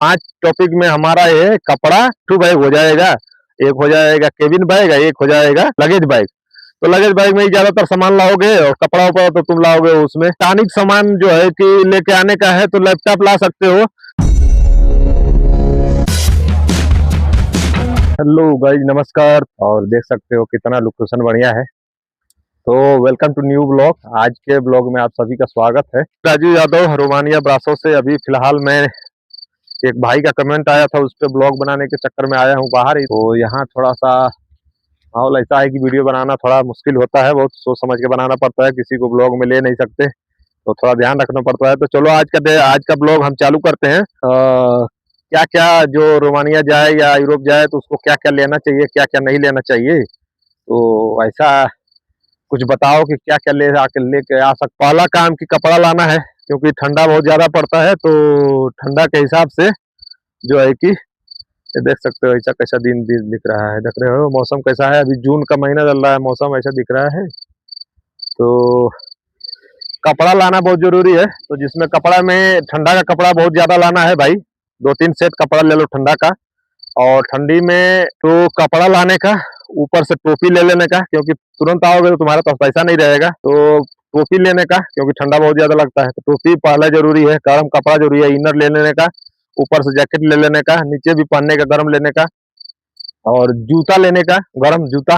5 topic में हमारा ये कपड़ा 2 बैग हो जाएगा, एक हो जाएगा केबिन बैग, एक हो जाएगा लगेज बैग। तो लगेज बैग में ही ज्यादातर सामान लाओगे और कपड़ा उपड़ा तो तुम लाओगे उसमें। इलेक्ट्रॉनिक सामान जो है कि लेके आने का है तो लैपटॉप ला सकते हो। हेलो गाइस, नमस्कार। और देख सकते हो कितना लोकेशन बढ़िया है। तो वेलकम टू न्यू ब्लॉग। आज के ब्लॉग में आप सभी का स्वागत है। राजू यादव रोमानिया ब्रासो से अभी फिलहाल मैं एक भाई का कमेंट आया था, उस पर ब्लॉग बनाने के चक्कर में आया हूँ बाहर ही। तो यहाँ थोड़ा सा माहौल ऐसा है कि वीडियो बनाना थोड़ा मुश्किल होता है, बहुत सोच समझ के बनाना पड़ता है, किसी को ब्लॉग में ले नहीं सकते, तो थोड़ा ध्यान रखना पड़ता है। तो चलो आज का ब्लॉग हम चालू करते हैं। क्या क्या जो रोमानिया जाए या यूरोप जाए तो उसको क्या क्या लेना चाहिए, क्या क्या नहीं लेना चाहिए, तो ऐसा कुछ बताओ कि क्या क्या लेके आ सकते। पहला काम कि कपड़ा लाना है, क्योंकि ठंडा बहुत ज्यादा पड़ता है। तो ठंडा के हिसाब से जो है कि ये देख सकते हो ऐसा कैसा दिन दिख रहा है, देख रहे हो मौसम कैसा है। अभी जून का महीना चल रहा है, मौसम ऐसा दिख रहा है। तो कपड़ा लाना बहुत जरूरी है। तो जिसमें कपड़ा में ठंडा का कपड़ा बहुत ज्यादा लाना है भाई, 2-3 सेट कपड़ा ले लो ठंडा का। और ठंडी में तो कपड़ा लाने का, ऊपर से टोपी ले लेने का, क्योंकि तुरंत आओगे तो तुम्हारे पास पैसा नहीं रहेगा। तो टोपी लेने का, क्योंकि ठंडा बहुत ज्यादा लगता है। तो टोपी पहला जरूरी है। गर्म कपड़ा जरूरी है, इनर ले लेने का, ऊपर से जैकेट ले लेने का, नीचे भी पहनने का गर्म लेने का। और जूता लेने का, गर्म जूता,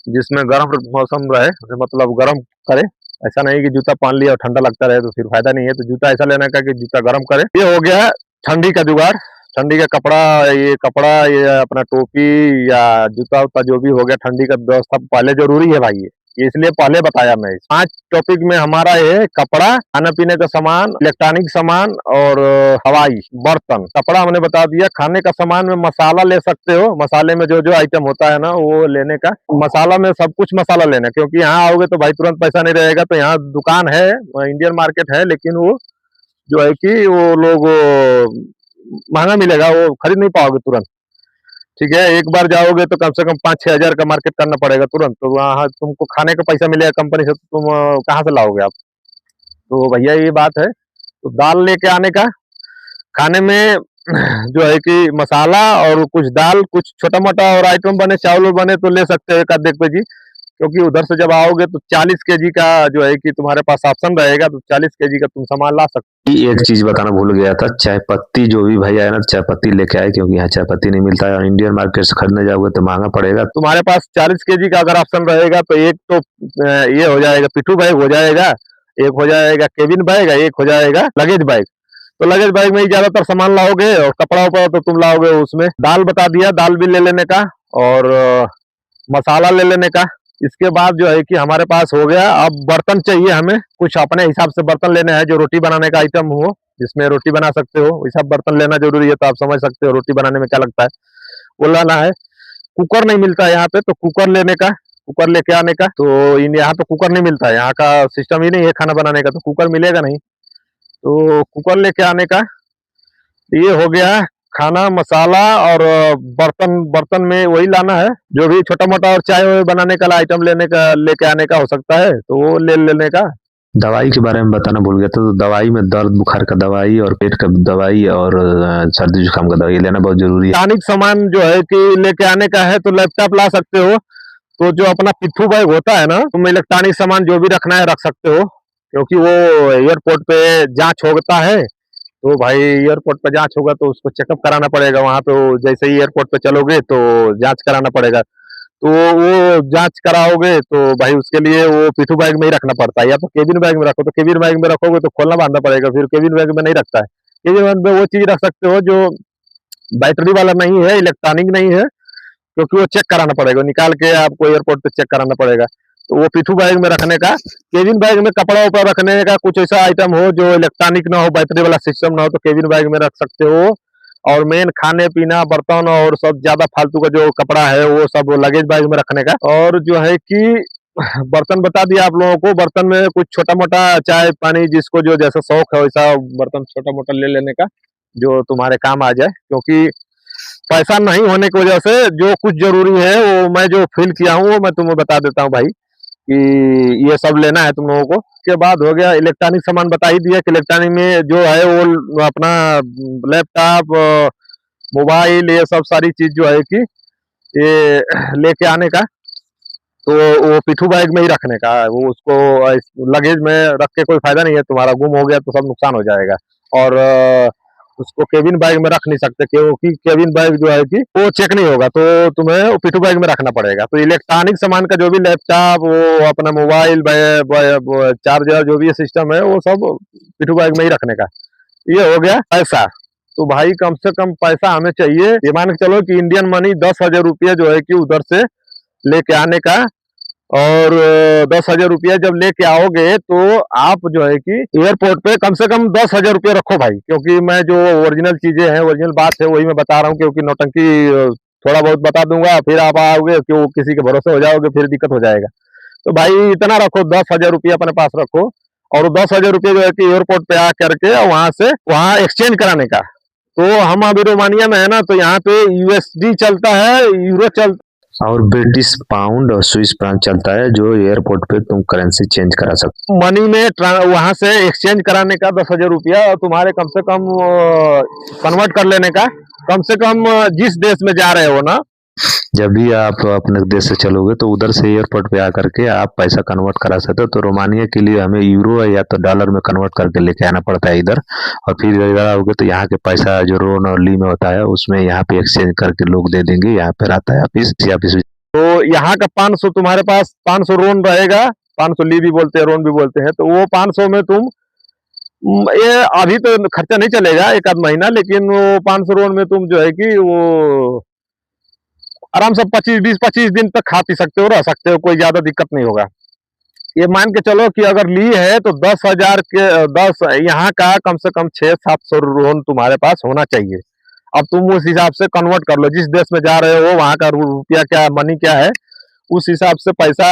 जिसमें गर्म मौसम रहे, मतलब गर्म करे। ऐसा नहीं कि जूता पहन लिया और ठंडा लगता रहे तो फिर फायदा नहीं है। तो जूता ऐसा लेने का कि जूता गर्म करे। ये हो गया ठंडी का जुगाड़, ठंडी का कपड़ा। ये अपना टोपी या जूता उता जो भी हो गया, ठंडी का व्यवस्था पहले जरूरी है भाई। ये इसलिए पहले बताया मैं। 5 टॉपिक में हमारा ये कपड़ा, खाने पीने का सामान, इलेक्ट्रॉनिक सामान और हवाई बर्तन। कपड़ा हमने बता दिया। खाने का सामान में मसाला ले सकते हो, मसाले में जो जो आइटम होता है ना वो लेने का। मसाला में सब कुछ मसाला लेना, क्योंकि यहाँ आओगे तो भाई तुरंत पैसा नहीं रहेगा। तो यहाँ दुकान है, इंडियन मार्केट है, लेकिन वो जो है कि वो लोग महंगा मिलेगा, वो खरीद नहीं पाओगे तुरंत। ठीक है, एक बार जाओगे तो कम से कम 5-6 हजार का मार्केट करना पड़ेगा तुरंत। तो वहाँ तुमको खाने का पैसा मिलेगा कंपनी से, तो तुम कहाँ से लाओगे आप। तो भैया ये बात है। तो दाल लेके आने का, खाने में जो है कि मसाला और कुछ दाल, कुछ छोटा मोटा और आइटम बने, चावल बने तो ले सकते हो एक आध केजी। क्योंकि उधर से जब आओगे तो 40 केजी का जो है कि तुम्हारे पास ऑप्शन रहेगा, तो 40 केजी का तुम सामान ला सकते हो। एक चीज बताना भूल गया था, चाय पत्ती जो भी भाई आए ना, चाय पत्ती लेके आए, क्योंकि यहाँ चाय पत्ती नहीं मिलता है। इंडियन मार्केट से खरीदने जाओगे तो महंगा पड़ेगा। तुम्हारे पास 40 केजी का अगर ऑप्शन रहेगा तो एक तो ये हो जाएगा पिट्ठू बैग हो जाएगा, एक हो जाएगा केबिन बैग, एक हो जाएगा लगेज बैग। तो लगेज बैग में ही ज्यादातर सामान लाओगे और कपड़ा उपड़ा तो तुम लाओगे उसमें। दाल बता दिया, दाल भी ले लेने का और मसाला ले लेने का। इसके बाद जो है कि हमारे पास हो गया। अब बर्तन चाहिए हमें, कुछ अपने हिसाब से बर्तन लेने हैं जो रोटी बनाने का आइटम हो, जिसमें रोटी बना सकते हो, वैसा बर्तन लेना जरूरी है। तो आप समझ सकते हो रोटी बनाने में क्या लगता है, वो लाना है। कुकर नहीं मिलता है यहाँ पे, तो कुकर लेने का, कुकर लेके आने का। तो यहाँ तो कुकर नहीं मिलता है, यहाँ का सिस्टम ही नहीं है खाना बनाने का, तो कुकर मिलेगा नहीं। तो कुकर लेके आने का। ये हो गया खाना, मसाला और बर्तन। बर्तन में वही लाना है जो भी छोटा मोटा और चाय बनाने का आइटम लेने का, लेके आने का हो सकता है, तो वो ले लेने का। दवाई के बारे में बताना भूल गया था। तो दवाई में दर्द बुखार का दवाई और पेट का दवाई और सर्दी जुकाम का दवाई लेना बहुत जरूरी है। इलेक्ट्रॉनिक सामान जो है कि लेके आने का है तो लैपटॉप ला सकते हो। तो जो अपना पिट्ठू बैग होता है ना, तुम इलेक्ट्रॉनिक सामान जो भी रखना है रख सकते हो, क्योंकि वो एयरपोर्ट पे जांच होता है। तो भाई एयरपोर्ट पे जांच होगा तो उसको चेकअप कराना पड़ेगा वहां पे। जैसे ही एयरपोर्ट पे चलोगे तो जांच कराना पड़ेगा। तो वो जांच कराओगे तो भाई उसके लिए वो पिट्ठू बैग में ही रखना पड़ता है। या तो केबिन बैग में रखो, तो केबिन बैग में रखोगे तो खोलना बांधना पड़ेगा, फिर केबिन बैग में नहीं रखता है। केबिन बैग में वो चीज रख सकते हो जो बैटरी वाला नहीं है, इलेक्ट्रॉनिक नहीं है, क्योंकि वो चेक कराना पड़ेगा, निकाल के आपको एयरपोर्ट पे चेक कराना पड़ेगा। तो वो पिट्ठू बैग में रखने का। केबिन बैग में कपड़ा ऊपर रखने का, कुछ ऐसा आइटम हो जो इलेक्ट्रॉनिक ना हो, बैटरी वाला सिस्टम ना हो, तो केबिन बैग में रख सकते हो। और मेन खाने पीना, बर्तन और सब ज्यादा फालतू का जो कपड़ा है वो सब लगेज बैग में रखने का। और जो है कि बर्तन बता दिया आप लोगों को। बर्तन में कुछ छोटा मोटा चाय पानी, जिसको जो जैसा शौक है वैसा बर्तन छोटा मोटा ले लेने का, जो तुम्हारे काम आ जाए। क्योंकि पैसा नहीं होने की वजह से जो कुछ जरूरी है वो मैं जो फील किया हूँ वो मैं तुम्हें बता देता हूँ भाई। कि ये सब लेना है तुम लोगों को। उसके बाद हो गया इलेक्ट्रॉनिक सामान, बता ही दिया कि इलेक्ट्रॉनिक में जो है वो अपना लैपटॉप, मोबाइल, ये सब सारी चीज जो है कि ये लेके आने का। तो वो पिट्ठू बैग में ही रखने का, वो उसको लगेज में रख के कोई फायदा नहीं है, तुम्हारा गुम हो गया तो सब नुकसान हो जाएगा। और उसको केबिन बैग में रख नहीं सकते, क्योंकि केबिन बैग जो है कि वो चेक नहीं होगा, तो तुम्हें वो पिट्ठू बैग में रखना पड़ेगा। तो इलेक्ट्रॉनिक सामान का जो भी लैपटॉप, वो अपना मोबाइल, चार्जर, जो भी सिस्टम है, वो सब पिट्ठू बैग में ही रखने का। ये हो गया पैसा। तो भाई कम से कम पैसा हमें चाहिए, ये मान के चलो कि इंडियन मनी 10,000 रुपया जो है कि उधर से लेके आने का। और 10,000 रुपया जब लेके आओगे तो आप जो है कि एयरपोर्ट पे कम से कम 10,000 रुपया रखो भाई, क्योंकि मैं जो ओरिजिनल चीजें हैं, ओरिजिनल बात है, वही मैं बता रहा हूँ। क्योंकि नौटंकी थोड़ा बहुत बता दूंगा, फिर आप आओगे कि किसी के भरोसे हो जाओगे, फिर दिक्कत हो जाएगा। तो भाई इतना रखो, 10,000 रुपया अपने पास रखो। और 10,000 रुपया जो है कि एयरपोर्ट पे आ करके वहां से वहां एक्सचेंज कराने का। तो हम अभी रोमानिया में है ना, तो यहाँ पे यूएसडी चलता है, यूरो चलता और ब्रिटिश पाउंड और स्विस फ्रैंक चलता है, जो एयरपोर्ट पे तुम करेंसी चेंज करा सकते मनी में वहां से एक्सचेंज कराने का 10,000 रुपया, और तुम्हारे कम से कम कन्वर्ट कर लेने का। कम से कम जिस देश में जा रहे हो ना, हो। जब भी आप अपने देश से चलोगे तो उधर से एयरपोर्ट पे आकर के आप पैसा कन्वर्ट करा सकते हो। तो रोमानिया के लिए हमें यूरो या तो डॉलर में कन्वर्ट करके लेके आना पड़ता है इधर, और फिर इधर आओगे तो यहाँ के पैसा जो रोन और ली में होता है, उसमें यहाँ पे एक्सचेंज करके लोग दे देंगे। यहाँ पे रहता है ऑफिस। तो यहाँ का 500 तुम्हारे पास 500 रोन रहेगा, 500 ली भी बोलते हैं, रोन भी बोलते हैं। तो वो 500 में तुम ये अभी तो खर्चा नहीं चलेगा एक आध महीना, लेकिन वो 500 रोन में तुम जो है कि वो आराम से 20-25 दिन तक खा पी सकते हो, रह सकते हो, कोई ज्यादा दिक्कत नहीं होगा। ये मान के चलो कि अगर ली है तो 10,000 के 10 यहाँ का कम से कम 600-700 रोन तुम्हारे पास होना चाहिए। अब तुम उस हिसाब से कन्वर्ट कर लो, जिस देश में जा रहे हो वहां का रुपया क्या, मनी क्या है, उस हिसाब से पैसा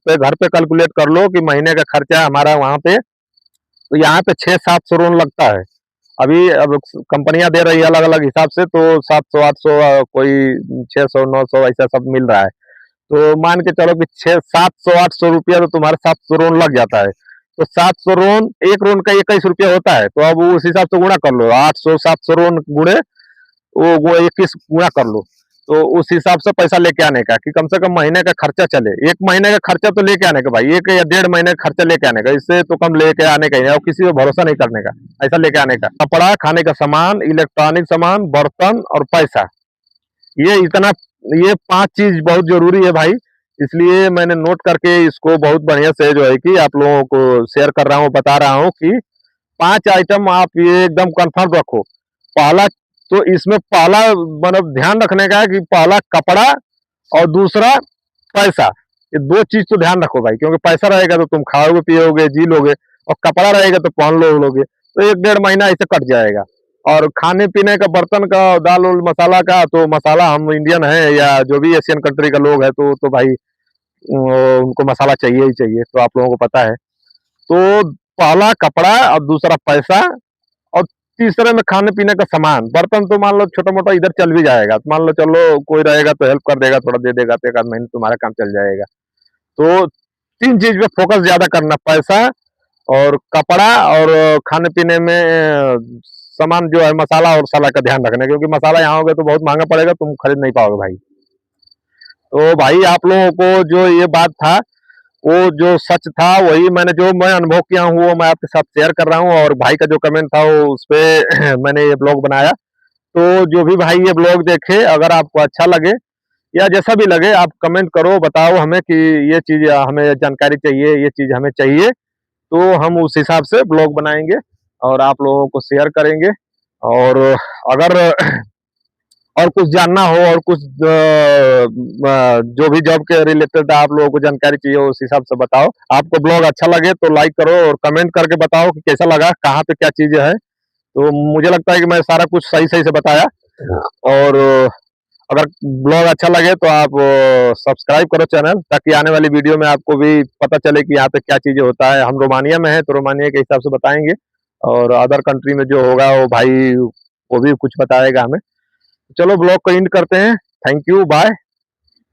पे घर पे कैलकुलेट कर लो कि महीने का खर्चा हमारा वहां पे। तो यहाँ पे 600-700 रोन लगता है। अभी अब कंपनियां दे रही है अलग अलग हिसाब से, तो 700-800, कोई 600-900 ऐसा सब मिल रहा है। तो मान के चलो कि 700-800 रुपया तो तुम्हारे 700 रोन लग जाता है। तो 700 रोन, एक रोन का 21 रुपया होता है। तो अब उस हिसाब से गुणा कर लो, 800-700 रोन गुणे वो 21 गुणा कर लो। तो उस हिसाब से पैसा लेके आने का, कि कम से कम महीने का खर्चा चले। एक महीने का खर्चा तो लेके आने का भाई, 1 या 1.5 महीने का खर्चा लेके आने का, इससे तो कम लेके आने का ही नहीं, और किसी पे भरोसा नहीं करने का, ऐसा लेके आने का। कपड़ा, खाने का सामान, इलेक्ट्रॉनिक सामान, बर्तन और पैसा, ये इतना, ये 5 चीज बहुत जरूरी है भाई। इसलिए मैंने नोट करके इसको बहुत बढ़िया से जो है कि आप लोगों को शेयर कर रहा हूँ, बता रहा हूँ कि 5 आइटम आप ये एकदम कंफर्म रखो। पहला तो इसमें पहला मतलब ध्यान रखने का है कि पहला कपड़ा और दूसरा पैसा, ये 2 चीज तो ध्यान रखो भाई। क्योंकि पैसा रहेगा तो तुम खाओगे, पियोगे, जी लोगे, और कपड़ा रहेगा तो पहन लोगे। तो 1-1.5 महीना ऐसे कट जाएगा। और खाने पीने का, बर्तन का, दाल उल मसाला का, तो मसाला हम इंडियन है या जो भी एशियन कंट्री का लोग है, तो भाई उनको मसाला चाहिए ही चाहिए, तो आप लोगों को पता है। तो पहला कपड़ा और दूसरा पैसा, और तीसरे में खाने पीने का सामान। बर्तन तो मान लो छोटा मोटा इधर चल भी जाएगा, तो मान लो चलो कोई रहेगा तो हेल्प कर देगा, थोड़ा दे देगा, तो 1 आध महीने तुम्हारा काम चल जाएगा। तो 3 चीज पे फोकस ज्यादा करना, पैसा और कपड़ा और खाने पीने में सामान जो है, मसाला और मसाला का ध्यान रखना, क्योंकि मसाला यहाँ होगा तो बहुत महंगा पड़ेगा, तुम खरीद नहीं पाओगे भाई। तो भाई आप लोगों को जो ये बात था, वो जो सच था, वही जो मैं अनुभव किया हूँ वो मैं आपके साथ शेयर कर रहा हूँ। और भाई का जो कमेंट था वो उस पे मैंने ये ब्लॉग बनाया। तो जो भी भाई ये ब्लॉग देखे, अगर आपको अच्छा लगे या जैसा भी लगे, आप कमेंट करो, बताओ हमें कि ये चीज हमें जानकारी चाहिए, ये चीज हमें चाहिए। तो हम उस हिसाब से ब्लॉग बनाएंगे और आप लोगों को शेयर करेंगे। और अगर और कुछ जानना हो, और कुछ जो भी जॉब के रिलेटेड आप लोगों को जानकारी चाहिए, उस हिसाब से बताओ। आपको ब्लॉग अच्छा लगे तो लाइक करो, और कमेंट करके बताओ कि कैसा लगा, कहाँ पे क्या चीजें हैं। तो मुझे लगता है कि मैं सारा कुछ सही सही से बताया। और अगर ब्लॉग अच्छा लगे तो आप सब्सक्राइब करो चैनल, ताकि आने वाली वीडियो में आपको भी पता चले कि यहाँ पे क्या चीजें होता है। हम रोमानिया में है तो रोमानिया के हिसाब से बताएंगे, और अदर कंट्री में जो होगा वो भाई वो भी कुछ बताएगा हमें। चलो ब्लॉग को एंड करते हैं। Thank you, bye.